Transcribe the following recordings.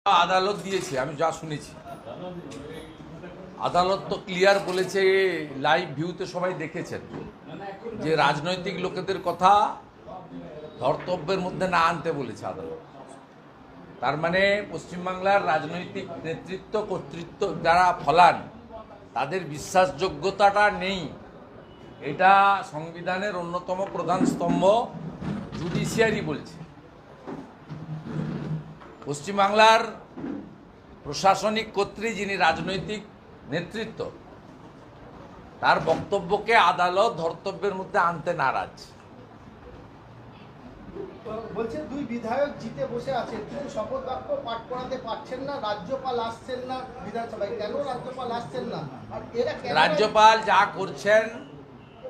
আদালত দিয়েছে, আমি যা শুনেছি। আদালত তো ক্লিয়ার বলেছে, লাইভ ভিউতে সবাই দেখেছেন, যে রাজনৈতিক লোকেদের কথা ধর্তব্যের মধ্যে না আনতে বলেছে আদালত। তার মানে পশ্চিমবাংলার রাজনৈতিক নেতৃত্ব কর্তৃত্ব যারা ফলান, তাদের বিশ্বাসযোগ্যতাটা নেই। এটা সংবিধানের অন্যতম প্রধান স্তম্ভ জুডিশিয়ারি বলছে। পশ্চিমবাংলার প্রশাসনিক কর্ত্রী যিনি রাজনৈতিক নেতৃত্ব, তার বক্তব্যকে আদালত ধর্তব্যের মধ্যে আনতে নারাজ। বলছে দুই বিধায়ক জিতে বসে আছেন, কিন্তু শপথ বাক্য পাঠ করাতে পারছেন না, রাজ্যপাল আসছেন না বিধানসভায়। কেন রাজ্যপাল আসছেন না? আর এরা রাজ্যপাল যা করছেন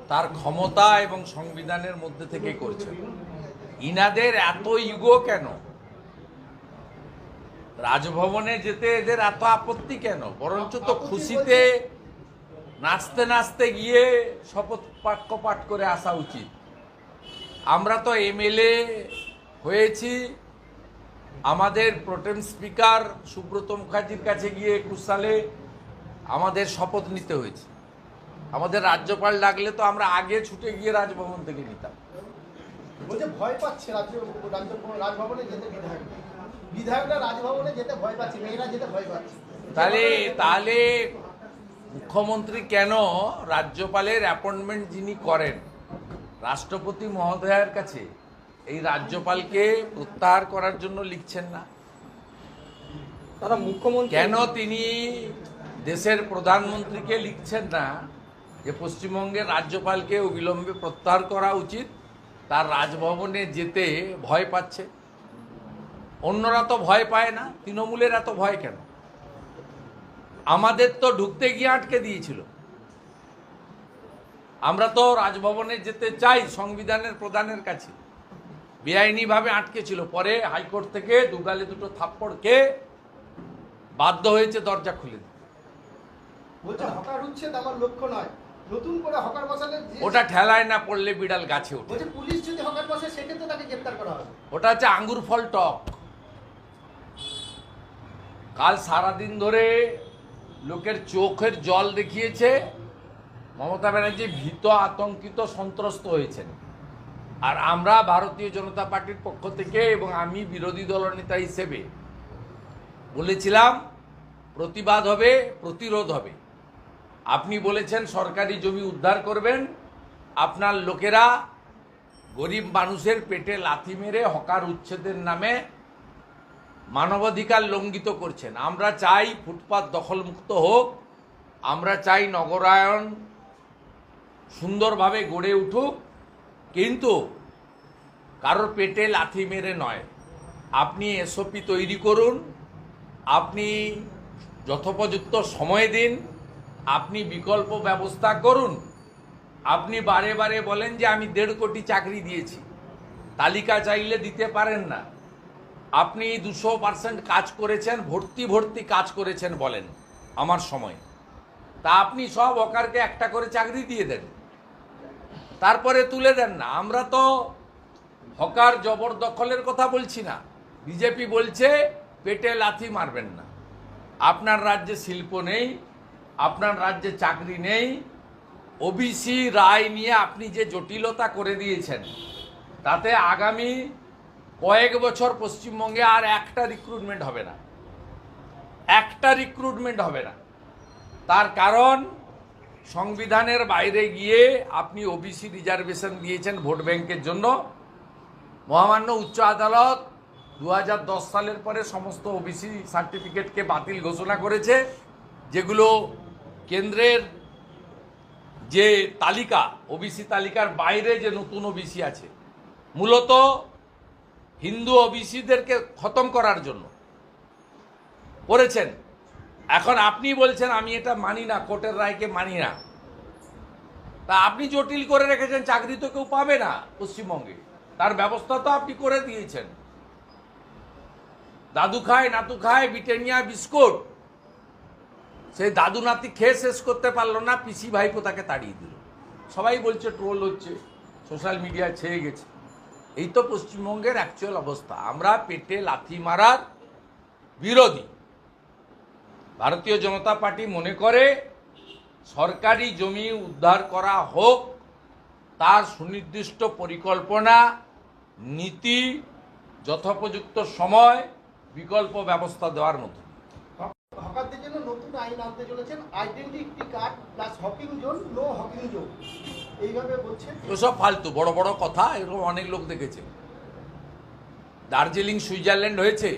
তার ক্ষমতা এবং সংবিধানের মধ্যে থেকে করছেন। ইনাদের এত ইগো কেন? রাজভবনে যেতে এদের এত আপত্তি কেন? বরঞ্চ তো খুশিতে নাচতে নাচতে গিয়ে শপথ বাক্য পাঠ করে আসা উচিত। আমরা তো এমএলএ হয়েছি, আমাদের প্রোটেম স্পিকার সুব্রত মুখার্জির কাছে গিয়ে 21 সালে আমাদের শপথ নিতে হয়েছে। আমাদের রাজ্যপাল ডাকলে তো আমরা আগে ছুটে গিয়ে রাজভবন থেকে নিতাম। বলছে ভয় পাচ্ছে রাজভবনে যেতে, বিধায়করা রাজভবনে যেতে ভয় পাচ্ছে, মেয়েরা যেতে ভয় পাচ্ছে। তাহলে মুখ্যমন্ত্রী কেন রাজ্যপালের অ্যাপয়েন্টমেন্ট যিনি করেন রাষ্ট্রপতি মহোদয়ের কাছে এই রাজ্যপালকে প্রত্যাহার করার জন্য লিখছেন না? তারা মুখ্যমন্ত্রী কেন তিনি দেশের প্রধানমন্ত্রীকে লিখছেন না যে পশ্চিমবঙ্গের রাজ্যপালকে অবিলম্বে প্রত্যাহার করা উচিত? তার রাজভবনে যেতে ভয় পাচ্ছে। অন্যরা তো ভয় পায় না, তৃণমূলের এত ভয় কেন? আমাদের তো ঢুকতে গিয়ে আটকে দিয়েছিল। আমরা তো রাজভবনে যেতে চাই সংবিধানের প্রধানের কাছে, বেআইনিভাবে আটকে ছিল। পরে হাইকোর্ট থেকে দুগালে দুটো থাপ্পড় খেয়ে বাধ্য হয়েছে দরজা খুলে দিতে। বলছে হকার উচ্ছেদ আমার লক্ষ্য নয়, নতুন করে হকার বসালে ওটা ঠেলায় না পড়লে বিড়াল গাছে ওঠে। বলছে পুলিশ যদি হকার বসে সেক্ষেত্রে তাকে গ্রেফতার করা হবে। ওটা হচ্ছে আঙ্গুর ফল টক। কাল সারাদিন ধরে লোকের চোখের জল দেখিয়েছে। মমতা ব্যানার্জি ভীত, আতঙ্কিত, সন্ত্রস্ত হয়েছেন। আর আমরা ভারতীয় জনতা পার্টির পক্ষ থেকে এবং আমি বিরোধী দলনেতা হিসেবে বলেছিলাম প্রতিবাদ হবে, প্রতিরোধ হবে। আপনি বলেছেন সরকারি জমি উদ্ধার করবেন, আপনার লোকেরা গরিব মানুষের পেটে লাথি মেরে হকার উচ্ছেদের নামে মানবাধিকার লঙ্ঘিত করছেন। আমরা চাই ফুটপাত দখলমুক্ত হোক, আমরা চাই নগরায়ন সুন্দরভাবে গড়ে উঠুক, কিন্তু কারোর পেটে লাথি মেরে নয়। আপনি এসওপি তৈরি করুন, আপনি যথোপযুক্ত সময় দিন, আপনি বিকল্প ব্যবস্থা করুন। আপনি বারে বারে বলেন যে আমি 1.5 কোটি চাকরি দিয়েছি, তালিকা চাইলে দিতে পারেন না। আপনি 200% কাজ করেছেন, ভর্তি কাজ করেছেন বলেন আমার সময়। তা আপনি সব হকারকে একটা করে চাকরি দিয়ে দেন, তারপরে তুলে দেন না। আমরা তো হকার জবরদখলের কথা বলছি না। বিজেপি বলছে পেটে লাথি মারবেন না। আপনার রাজ্যে শিল্প নেই, আপনার রাজ্যে চাকরি নেই। ওবিসি রায় নিয়ে আপনি যে জটিলতা করে দিয়েছেন, তাতে আগামী কয়েক বছর পশ্চিমবঙ্গে আর একটা রিক্রুটমেন্ট হবে না, একটা রিক্রুটমেন্ট হবে না। তার কারণ সংবিধানের বাইরে গিয়ে আপনি ওবিসি রিজার্ভেশন দিয়েছেন ভোট ব্যাংকের জন্য। মহামান্য উচ্চ আদালত 2010 সালের পরে সমস্ত ওবিসি সার্টিফিকেটকে বাতিল ঘোষণা করেছে, যেগুলো কেন্দ্রের যে তালিকা, ওবিসি তালিকার বাইরে যে নতুন ওবিসি আছে, মূলত হিন্দু ওবিসিদেরকে খতম করার জন্য করেছেন। এখন আপনি বলছেন আমি এটা মানি না, কোর্টের রায়কে মানি না। তা আপনি জটিল করে রেখেছেন, চাকরি তো কেউ পাবে না পশ্চিমবঙ্গে। তার ব্যবস্থা তো আপনি করে দিয়েছেন। দাদু খায় নাতু খায় ব্রিটানিয়া বিস্কুট, সেই দাদু নাতি খেয়ে শেষ করতে পারলো না, পিসি ভাইপো তাকে তাড়িয়ে দিল। সবাই বলছে ট্রোল হচ্ছে, সোশ্যাল মিডিয়ায় ছেয়ে গেছে। এই তো পশ্চিমবঙ্গের অ্যাকচুয়াল অবস্থা। আমরা পেটে লাথি মারার বিরোধী। ভারতীয় জনতা পার্টি মনে করে সরকারি জমি উদ্ধার করা হোক, তার সুনির্দিষ্ট পরিকল্পনা, নীতি, যথোপযুক্ত সময়, বিকল্প ব্যবস্থা দেওয়ার মতো। হকারদের জন্য নতুন আইন আনতে চলেছেন, identity card plus hawking zone, no hawking zone, এইভাবে বলছেন। ওসব ফালতু বড় বড় কথা, এরকম অনেক লোক দেখেছে। দার্জিলিং সুইজারল্যান্ড হয়েছে,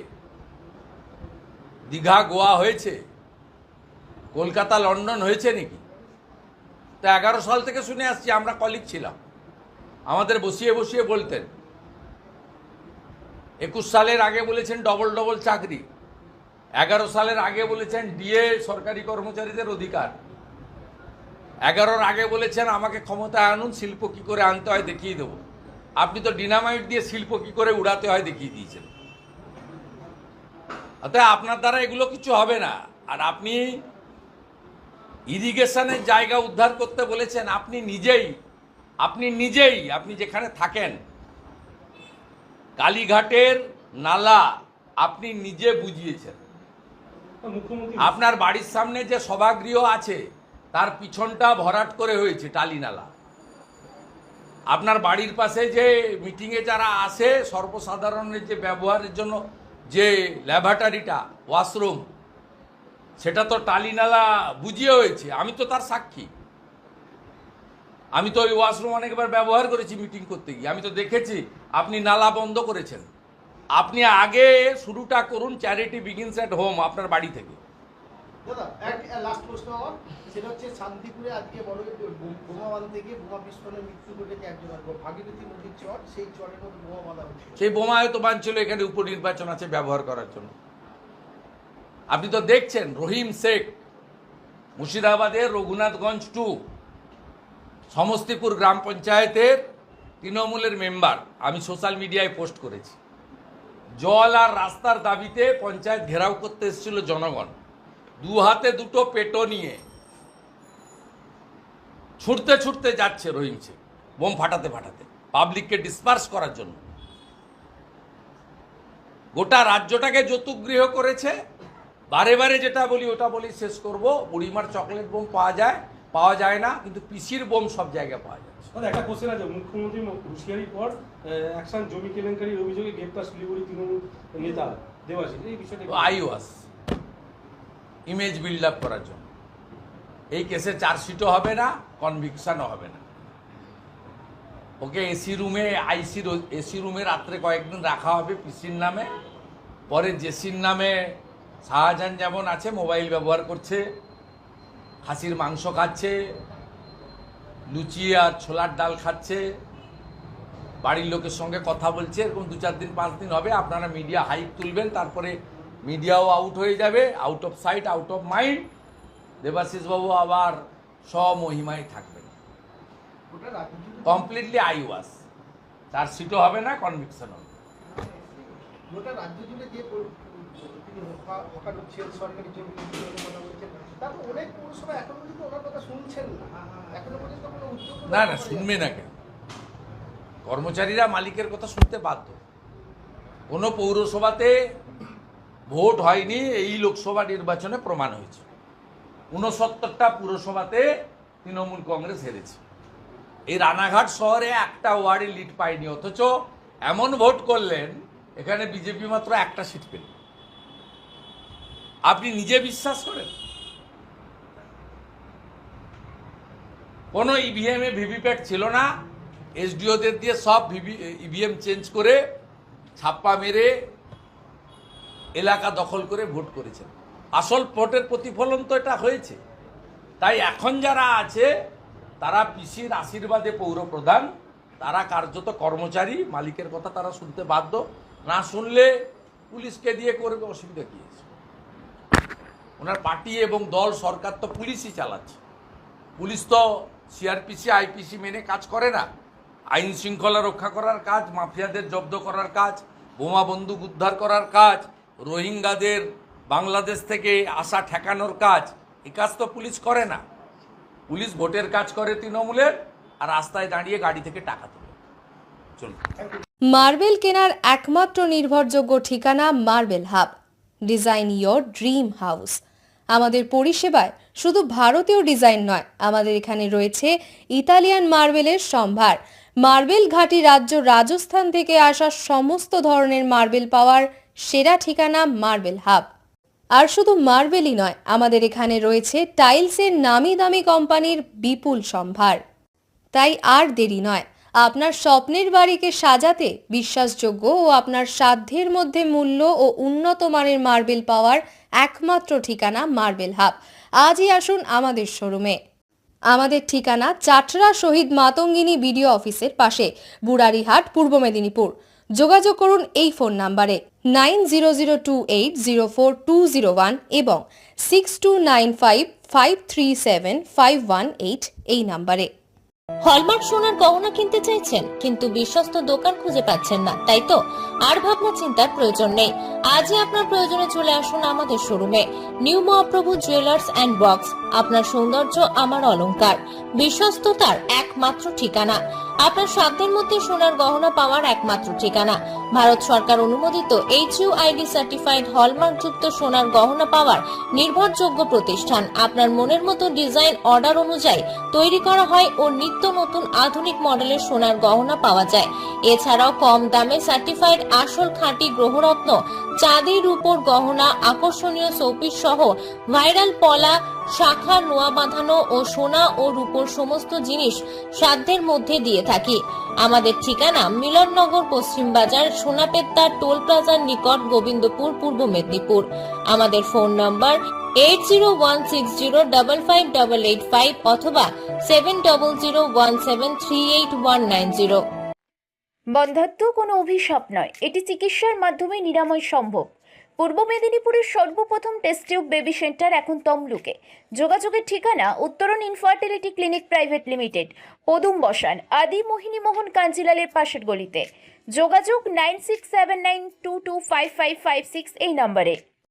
দীঘা গোয়া হয়েছে, কলকাতা লন্ডন হয়েছে নাকি? তো 11 সাল থেকে শুনে আসছি, আমরা কলিগ ছিলাম, আমাদের বসিয়ে বসিয়ে বলতেন। 21 সালের আগে বলেছেন ডবল ডবল চাকরি, 11 সালের আগে বলেছেন ডিএ সরকারি কর্মচারীদের অধিকার, 11-র আগে বলেছেন আমাকে ক্ষমতায় আনুন, শিল্প কি করে আনতে হয় দেখিয়ে দেবো। আপনি তো ডিনামাইট দিয়ে শিল্প কি করে উড়াতে হয় দেখিয়ে দিয়েছেন। অতএব আপনার দ্বারা এগুলো কিছু হবে না। আর আপনি ইরিগেশনের জায়গা উদ্ধার করতে বলেছেন, আপনি নিজেই আপনি যেখানে থাকেন কালীঘাটের নালা আপনি নিজে বুঝিয়েছেন। আপনার বাড়ির সামনে যে সভাগৃহ আছে তার পিছনটা ভরাট করে হয়েছে টালি নালা। আপনার বাড়ির পাশে যে মিটিংয়ে যারা আসে সর্বসাধারণের যে ব্যবহারের জন্য যে ল্যাবরেটরিটা, ওয়াশরুম, সেটা তো টালি নালা বুঝিয়ে হয়েছে। আমি তো তার সাক্ষী। আমি তো ওই ওয়াশরুম অনেকবার ব্যবহার করেছি মিটিং করতে গিয়ে। আমি তো দেখেছি আপনি নালা বন্ধ করেছেন। আপনি আগে শুরুটা করুন, চ্যারিটি বিগিনস অ্যাট হোম, আপনার বাড়ি থেকে। দাদা এক লাস্ট প্রশ্ন আমার, সেটা হচ্ছে শান্তিপুরে আজকে বড় বোমা বাঁধতে গিয়ে বোমা বিস্ফোরণে মৃত্যু ঘটেছে একজনের, ভাগীরথী নদীর চর, সেই চরের মধ্যে বোমা বাঁধা হচ্ছে। সেই বোমা হয়তো বাঁধছিল এখানে উপনির্বাচন আছে ব্যবহার করার জন্য। আপনি তো দেখছেন রহিম শেখ মুর্শিদাবাদের রঘুনাথগঞ্জ 2 সমস্তিপুর গ্রাম পঞ্চায়েতের তৃণমূলের মেম্বার, আমি সোশ্যাল মিডিয়ায় পোস্ট করেছি। জল আর রাস্তার দাবিতে পঞ্চায়েত ঘেরাও করতে এসেছিল জনগণ, 2 হাতে 2টো পেটো নিয়ে ছুটতে ছুটতে যাচ্ছে রহিম শেখ, বোম ফাটাতে ফাটাতে পাবলিককে ডিসপার্স করার জন্য। গোটা রাজ্যটাকে যৌতুকগৃহ করেছে। বারে বারে যেটা বলি ওটা বলি শেষ করব, বুড়িমার চকলেট বোম পাওয়া যায় না, কিন্তু পিসির বোম সব জায়গায় পাওয়া যাচ্ছে। একটা কোশ্চেন আছে, মুখ্যমন্ত্রী হুঁশিয়ারির পর অ্যাকশন জমি কেলেঙ্কারির অভিযোগে গ্রেপ্তার শিলিগুড়ি তৃণমূল নেতা দেবাশিস, এই বিষয়টা আইওয়াস ইমেজ বিল্ড আপ করার জন্য। এই কেসে চার্জশিটও হবে না, কনভিকশনও হবে না। ওকে এসি রুমে রাত্রে কয়েকদিন রাখা হবে পিসির নামে, পরে জেসির নামে শাহজাহান যেমন আছে মোবাইল ব্যবহার করছে, খাসির মাংস খাচ্ছে, লুচি আর ছোলার ডাল খাচ্ছে, বাড়ির লোকের সঙ্গে কথা বলছে, এরকম 2-4 দিন 5 দিন হবে। আপনারা মিডিয়া হাইপ তুলবেন, তারপরে মিডিয়াও আউট হয়ে যাবে, out of sight out of mind. Debashis বাবু আবার স্বমহিমায় থাকবেন। কমপ্লিটলি আইওয়াস, চার্জশিটও হবে না, কনভিকশন হবে। গোটা রাজ্য জুড়ে যে তিনি হকার হচ্ছেন, সরকারি জমি কথা বলছেন, তারপর অনেক পৌরসভা এখনো পর্যন্ত ওনার কথা শুনছেন না, এখনো পর্যন্ত কোনো উদ্যোগ না শুনবে না কেন? কর্মচারীরা মালিকের কথা শুনতে বাধ্য। কোনো পৌরসভাতে ভোট হয়নি, এই লোকসভা নির্বাচনে প্রমাণ হয়েছে। 69টা পুরসভাতে তৃণমূল কংগ্রেস হেরেছে। এই রানাঘাট শহরে একটা ওয়ার্ডে লিড পায়নি, অথচ এমন ভোট করলেন এখানে বিজেপি মাত্র একটা সিট পেল। আপনি নিজে বিশ্বাস করেন? কোনো ইভিএমে ভিভিপ্যাট ছিল না, এসডিওদের দিয়ে সব ইভিএম চেঞ্জ করে ছাপ্পা মেরে এলাকা দখল করে ভোট করেছেন। আসল ভোটের প্রতিফলন তো এটা হয়েছে। তাই এখন যারা আছে তারা পিসির আশীর্বাদে পৌরপ্রধান, তারা কার্যত কর্মচারী, মালিকের কথা তারা শুনতে বাধ্য। না শুনলে পুলিশকে দিয়ে করবে, অসুবিধা কী আছে? ওনার পার্টি এবং দল সরকার তো পুলিশই চালাচ্ছে। পুলিশ তো সিআরপিসি আইপিসি মেনে কাজ করে না। আইন শৃঙ্খলা রক্ষা করার কাজ, মাফিয়াদের জব্দ করার কাজ, বোমা বন্দুক উদ্ধার করার কাজ, রোহিঙ্গাদের বাংলাদেশ থেকে আসা ঠেকানোর কাজ, এই কাজ তো পুলিশ করে না। পুলিশ ভোটের কাজ করে তৃণমূলের, আর রাস্তায় দাঁড়িয়ে গাড়ি থেকে টাকা তোলে। চলুন। মার্বেল কেনার একমাত্র নির্ভরযোগ্য ঠিকানা marble hub. Design your dream house. আমাদের পরিষেবায় শুধু ভারতীয় ডিজাইন নয়, আমাদের এখানে রয়েছে ইতালিয়ান মার্বেলের সম্ভার। মার্বেল ঘাঁটি রাজ্য রাজস্থান থেকে আসা সমস্ত ধরনের মার্বেল পাওয়ার সেরা ঠিকানা মার্বেল হাব। আর শুধু মার্বেলই নয়, আমাদের এখানে রয়েছে টাইলসের নামি দামি কোম্পানির বিপুল সম্ভার। তাই আর দেরি নয়, আপনার স্বপ্নের বাড়িকে সাজাতে বিশ্বাসযোগ্য ও আপনার সাধ্যের মধ্যে মূল্য ও উন্নত মানের মার্বেল পাওয়ার একমাত্র ঠিকানা মার্বেল হাব। আজই আসুন আমাদের শোরুমে। আমাদের ঠিকানা চাটরা শহীদ মাতঙ্গিনী বিডিও অফিসের পাশে, বুড়ারিহাট, পূর্ব মেদিনীপুর। যোগাযোগ করুন এই ফোন নাম্বারে 9002804201 এবং 6295537518 এই নাম্বারে। হলমার্ক সোনার গহনা কিনতে চাইছেন কিন্তু বিশ্বস্ত দোকান খুঁজে পাচ্ছেন না, তাই তো? আর ভাবনা চিন্তার প্রয়োজন নেই। আজই আপনার প্রয়োজনে চলে আসুন আমাদের শোরুমে। New Mahaprabhu jewellers and box, আপনার সৌন্দর্য আমার অলংকার, বিশ্বস্ততার একমাত্র ঠিকানা, আপনার সাধ্যের মধ্যে সোনার গহনা পাওয়ার একমাত্র ঠিকানা। ভারত সরকার অনুমোদিত HUID সার্টিফাইড হলমার্ক যুক্ত সোনার গহনা পাওয়ার নির্ভরযোগ্য প্রতিষ্ঠান। আপনার মনের মতো ডিজাইন অর্ডার অনুযায়ী তৈরি করা হয় ও নিত্য নতুন আধুনিক মডেলের সোনার গহনা পাওয়া যায়। এছাড়াও কম দামে সার্টিফাইড আসল খাঁটি গ্রহরত্ন, চাঁদি রূপোর গহনা, আকর্ষণীয় শোপিস সহ ভাইরাল পলা, শাখা, নোয়া বাঁধানো ও সোনা ও রূপোর সমস্ত জিনিস সাধ্যের মধ্যে দিয়ে থাকি। আমাদের ঠিকানা মিলননগর, পশ্চিম বাজার, সোনাপেত্তা টোল প্লাজার নিকট, গোবিন্দপুর, পূর্ব মেদিনীপুর। আমাদের ফোন নম্বর 8016055885 অথবা 7001738190। বন্ধ্যাত্ব কোনো অভিশাপ নয়, এটি চিকিৎসার মাধ্যমে নিরাময় সম্ভব। পূর্ব মেদিনীপুরের সর্বপ্রথম টেস্ট টিউব বেবি সেন্টার এখন তমলুকে। যোগাযোগের ঠিকানা উত্তরণ ইনফার্টিলিটি ক্লিনিক প্রাইভেট লিমিটেড, পদুম বসান, আদি মোহিনী মোহন কাঞ্জিলালের পাশের গলিতে। যোগাযোগ 9679225556 এই নম্বরে।